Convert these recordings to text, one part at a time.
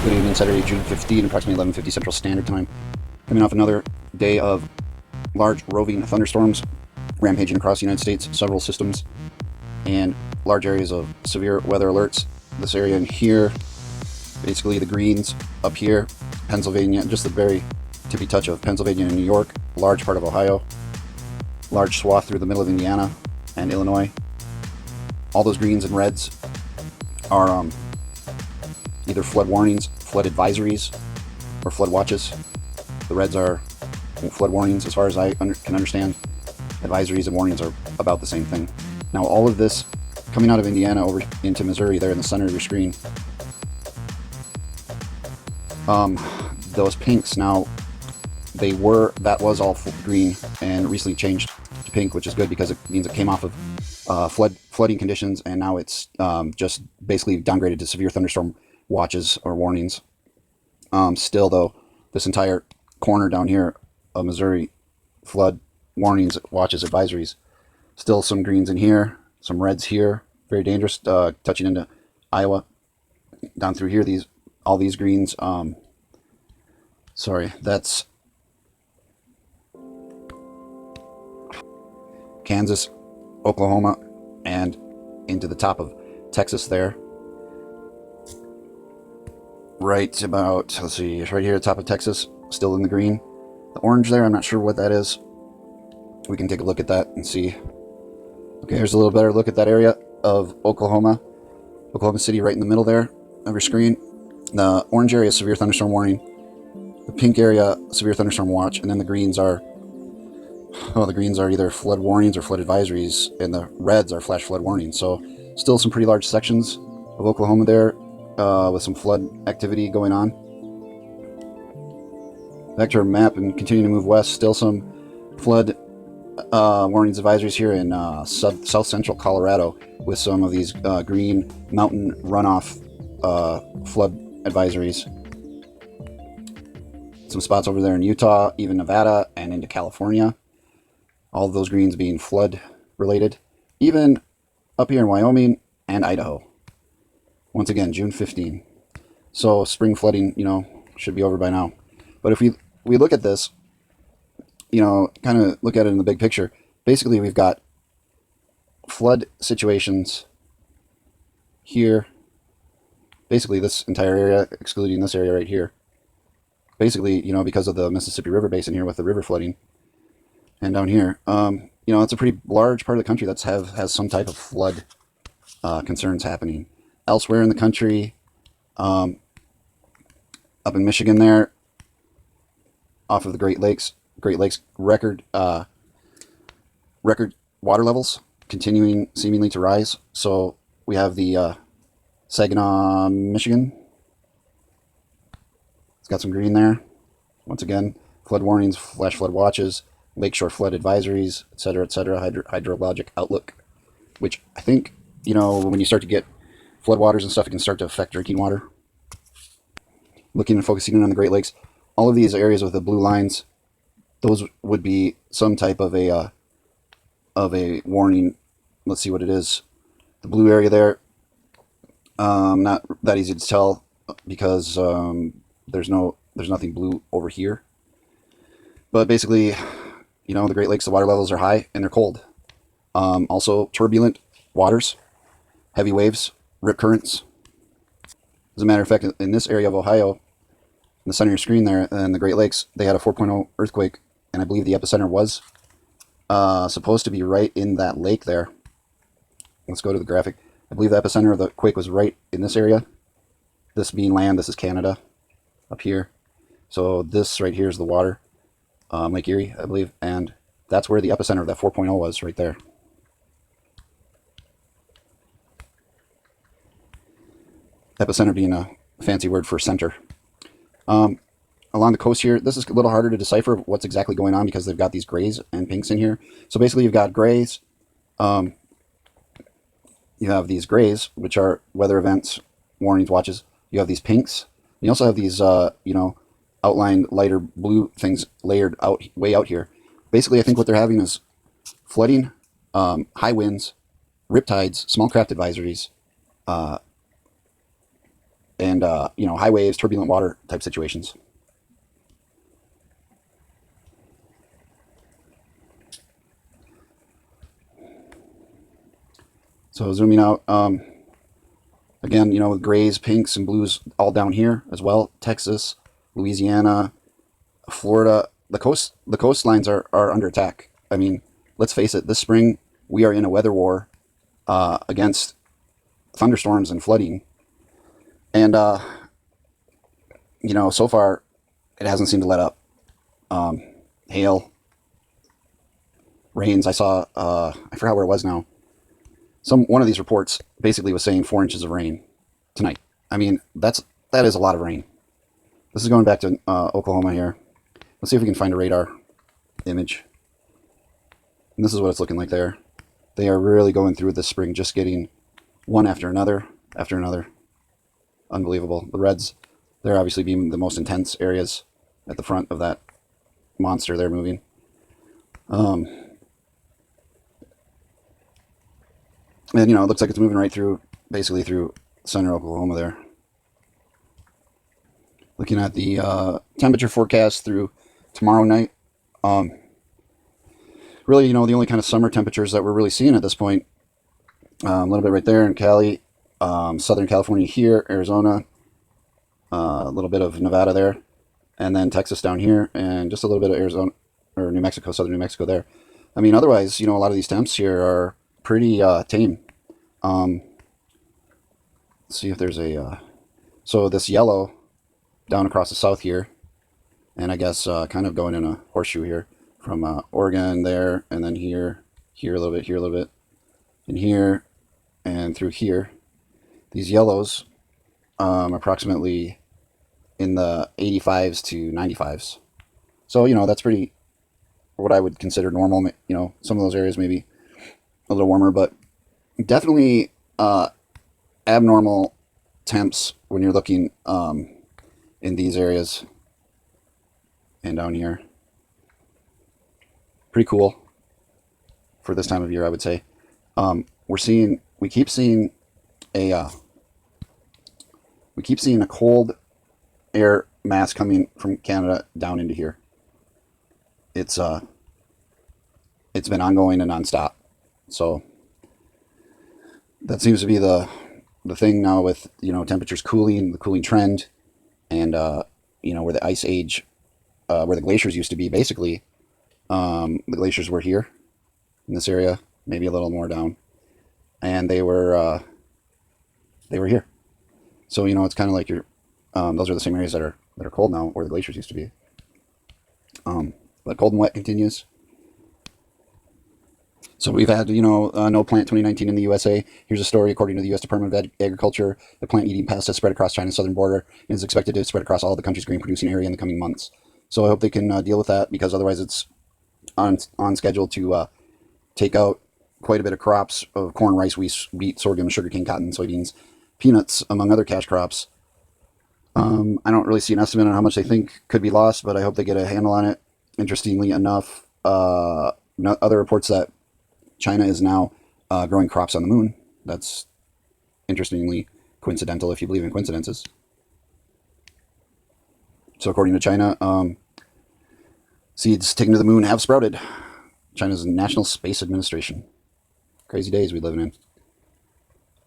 Good evening, Saturday, June 15, approximately 11:50 Central Standard Time. Coming off another day of large roving thunderstorms rampaging across the United States, several systems, and large areas of severe weather alerts. This area in here, basically the greens up here, Pennsylvania, just the very tippy touch of Pennsylvania and New York, large part of Ohio, large swath through the middle of Indiana and Illinois. All those greens and reds are either flood warnings, flood advisories, or flood watches. The reds are flood warnings as far as I can understand. Advisories and warnings are about the same thing. Now all of this coming out of Indiana over into Missouri there in the center of your screen. Those pinks now, that was all green and recently changed to pink, which is good because it means it came off of flooding conditions, and now it's just basically downgraded to severe thunderstorm watches or warnings. Still though, this entire corner down here of Missouri, flood warnings, watches, advisories, still some greens in here, some reds here, very dangerous, touching into Iowa, down through here, all these greens, sorry, that's Kansas, Oklahoma, and into the top of Texas there. Right about, let's see, right here at the top of Texas, still in the green. The orange there, I'm not sure what that is. We can take a look at that and see. Okay, here's a little better look at that area of Oklahoma City, right in the middle there of your screen. The orange area is severe thunderstorm warning. The pink area, severe thunderstorm watch, and then the greens are, the greens are either flood warnings or flood advisories, and the reds are flash flood warnings. So still some pretty large sections of Oklahoma there with some flood activity going on. Back to our map and continuing to move west, still some flood warnings, advisories here in south central Colorado with some of these green mountain runoff flood advisories. Some spots over there in Utah, even Nevada, and into California. All of those greens being flood related. Even up here in Wyoming and Idaho. Once again, June 15. So spring flooding, should be over by now. But if we look at this, kind of look at it in the big picture, basically we've got flood situations here. Basically this entire area, excluding this area right here. Basically, because of the Mississippi River basin here with the river flooding. And down here, it's a pretty large part of the country that has some type of flood concerns happening. Elsewhere in the country, up in Michigan there, off of the Great Lakes record water levels continuing seemingly to rise. So we have the Saginaw, Michigan. It's got some green there. Once again, flood warnings, flash flood watches, lakeshore flood advisories, etc., hydrologic outlook, which I think, when you start to get floodwaters and stuff, it can start to affect drinking water. Looking and focusing in on the Great Lakes, all of these areas with the blue lines, those would be some type of a warning. Let's see what it is. The blue area there, not that easy to tell because there's nothing blue over here. But basically, the Great Lakes, the water levels are high and they're cold. Also turbulent waters, heavy waves, rip currents. As a matter of fact, in this area of Ohio, in the center of your screen there, and the Great Lakes, they had a 4.0 earthquake, and I believe the epicenter was supposed to be right in that lake there. Let's go to the graphic. I believe the epicenter of the quake was right in this area. This being land, this is Canada up here. So this right here is the water, Lake Erie, I believe, and that's where the epicenter of that 4.0 was, right there. Epicenter being a fancy word for center. Along the coast here, this is a little harder to decipher what's exactly going on because they've got these grays and pinks in here. So basically you've got grays. You have these grays, which are weather events, warnings, watches. You have these pinks. You also have these, outlined lighter blue things layered out, way out here. Basically, I think what they're having is flooding, high winds, riptides, small craft advisories, and high waves, turbulent water type situations. So zooming out, again, with grays, pinks, and blues all down here as well. Texas, Louisiana, Florida, the coastlines are under attack. I mean, let's face it, this spring we are in a weather war against thunderstorms and flooding. And, so far it hasn't seemed to let up. Hail, rains. I saw, I forgot where it was now. One of these reports basically was saying 4 inches of rain tonight. I mean, that is a lot of rain. This is going back to Oklahoma here. Let's see if we can find a radar image. And this is what it's looking like there. They are really going through this spring, just getting one after another, after another. Unbelievable. The reds, they're obviously being the most intense areas at the front of that monster they're moving. And, it looks like it's moving right through, basically through center Oklahoma there. Looking at the temperature forecast through tomorrow night. Really, the only kind of summer temperatures that we're really seeing at this point, a little bit right there in Cali, Southern California here, Arizona, a little bit of Nevada there, and then Texas down here, and just a little bit of Arizona, or New Mexico, southern New Mexico there. I mean, otherwise, a lot of these temps here are pretty tame. Let's see if there's a... so this yellow down across the south here, and I guess kind of going in a horseshoe here from Oregon there, and then here a little bit, here a little bit, and here, and through here. These yellows approximately in the 85s to 95s. So, that's pretty, what I would consider normal. Some of those areas maybe a little warmer, but definitely abnormal temps when you're looking in these areas and down here. Pretty cool for this time of year, I would say. We keep seeing a cold air mass coming from Canada down into here. It's been ongoing and nonstop. So that seems to be the thing now with temperatures cooling, the cooling trend, and where the ice age, where the glaciers used to be, basically the glaciers were here in this area, maybe a little more down, and they were here. So it's kind of like those are the same areas that are cold now, where the glaciers used to be. But cold and wet continues. So we've had, no plant 2019 in the USA. Here's a story. According to the U.S. Department of Agriculture, the plant-eating pest has spread across China's southern border and is expected to spread across all the country's grain-producing area in the coming months. So I hope they can deal with that, because otherwise it's on schedule to take out quite a bit of crops of corn, rice, wheat, sorghum, sugarcane, cotton, soybeans, peanuts, among other cash crops. I don't really see an estimate on how much they think could be lost, but I hope they get a handle on it. Interestingly enough, other reports that China is now growing crops on the moon. That's interestingly coincidental, if you believe in coincidences. So according to China, seeds taken to the moon have sprouted. China's National Space Administration. Crazy days we live in.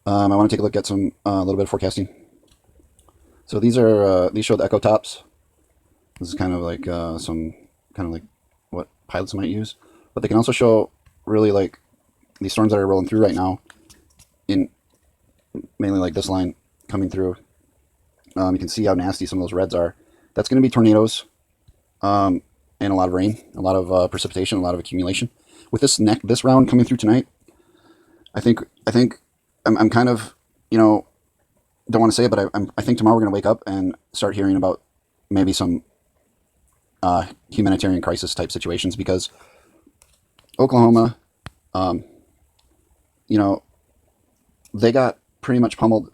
I want to take a look at some a little bit of forecasting. So these show the echo tops. This is kind of like what pilots might use, but they can also show really like these storms that are rolling through right now, in mainly like this line coming through. You can see how nasty some of those reds are. That's going to be tornadoes, and a lot of rain, a lot of precipitation, a lot of accumulation. With this round coming through tonight, I think I'm kind of, don't want to say it, but I think tomorrow we're going to wake up and start hearing about maybe some humanitarian crisis type situations, because Oklahoma, they got pretty much pummeled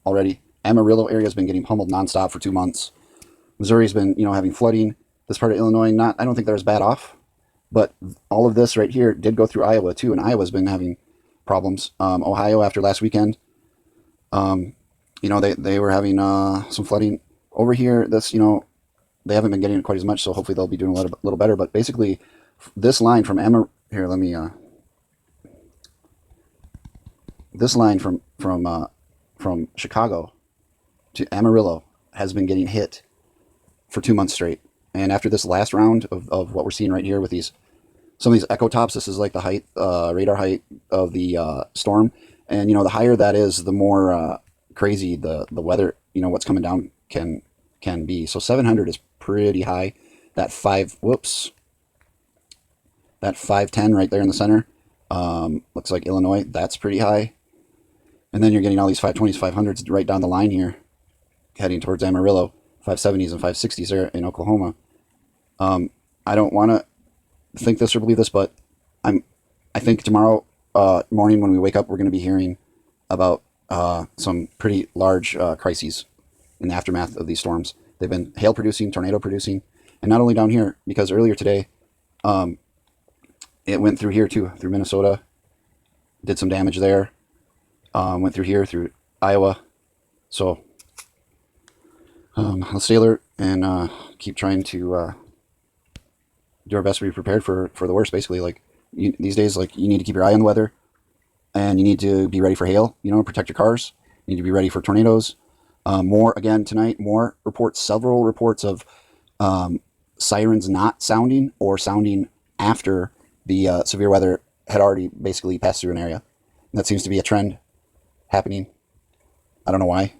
already. Amarillo area has been getting pummeled nonstop for 2 months. Missouri's been, having flooding. This part of Illinois, I don't think they're as bad off, but all of this right here did go through Iowa too, and Iowa's been having problems. Ohio after last weekend, they were having some flooding over here. This, they haven't been getting it quite as much, so hopefully they'll be doing a little better. But basically, this line from here, let me this line from Chicago to Amarillo has been getting hit for 2 months straight. And after this last round of what we're seeing right here with some of these echo tops, this is like the height, radar height of the storm. And the higher that is, the more crazy the weather, what's coming down can be. So 700 is pretty high. That 510 right there in the center, looks like Illinois. That's pretty high. And then you're getting all these 520s, 500s right down the line here, heading towards Amarillo. 570s and 560s there in Oklahoma. I don't want to think this or believe this, but I think tomorrow morning when we wake up, we're going to be hearing about some pretty large crises in the aftermath of these storms. They've been hail producing, tornado producing, and not only down here, because earlier today it went through here too, through Minnesota, did some damage there, went through here, through Iowa. So let's stay alert and keep trying to do our best to be prepared for the worst. Basically, like these days, like you need to keep your eye on the weather, and you need to be ready for hail. Protect your cars. You need to be ready for tornadoes. More again tonight. More reports. Several reports of sirens not sounding or sounding after the severe weather had already basically passed through an area. And that seems to be a trend happening. I don't know why,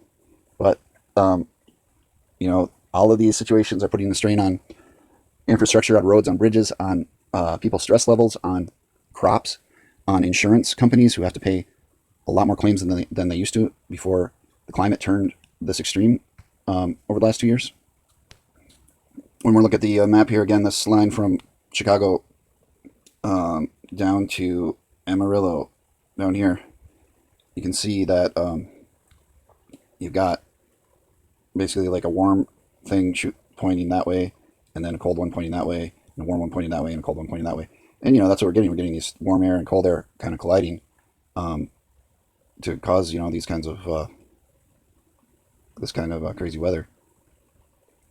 but all of these situations are putting a strain on infrastructure, on roads, on bridges, on people's stress levels, on crops, on insurance companies who have to pay a lot more claims than they used to before the climate turned this extreme over the last 2 years. When we look at the map here again, this line from Chicago down to Amarillo down here, you can see that you've got basically like a warm thing pointing that way, and then a cold one pointing that way, and a warm one pointing that way, and a cold one pointing that way. And that's what we're getting. We're getting these warm air and cold air kind of colliding to cause these kinds of this kind of crazy weather.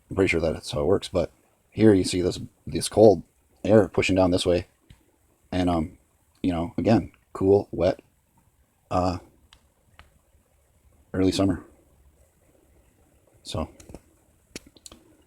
I'm pretty sure that's how it works. But here you see this cold air pushing down this way, and again, cool, wet, early summer. So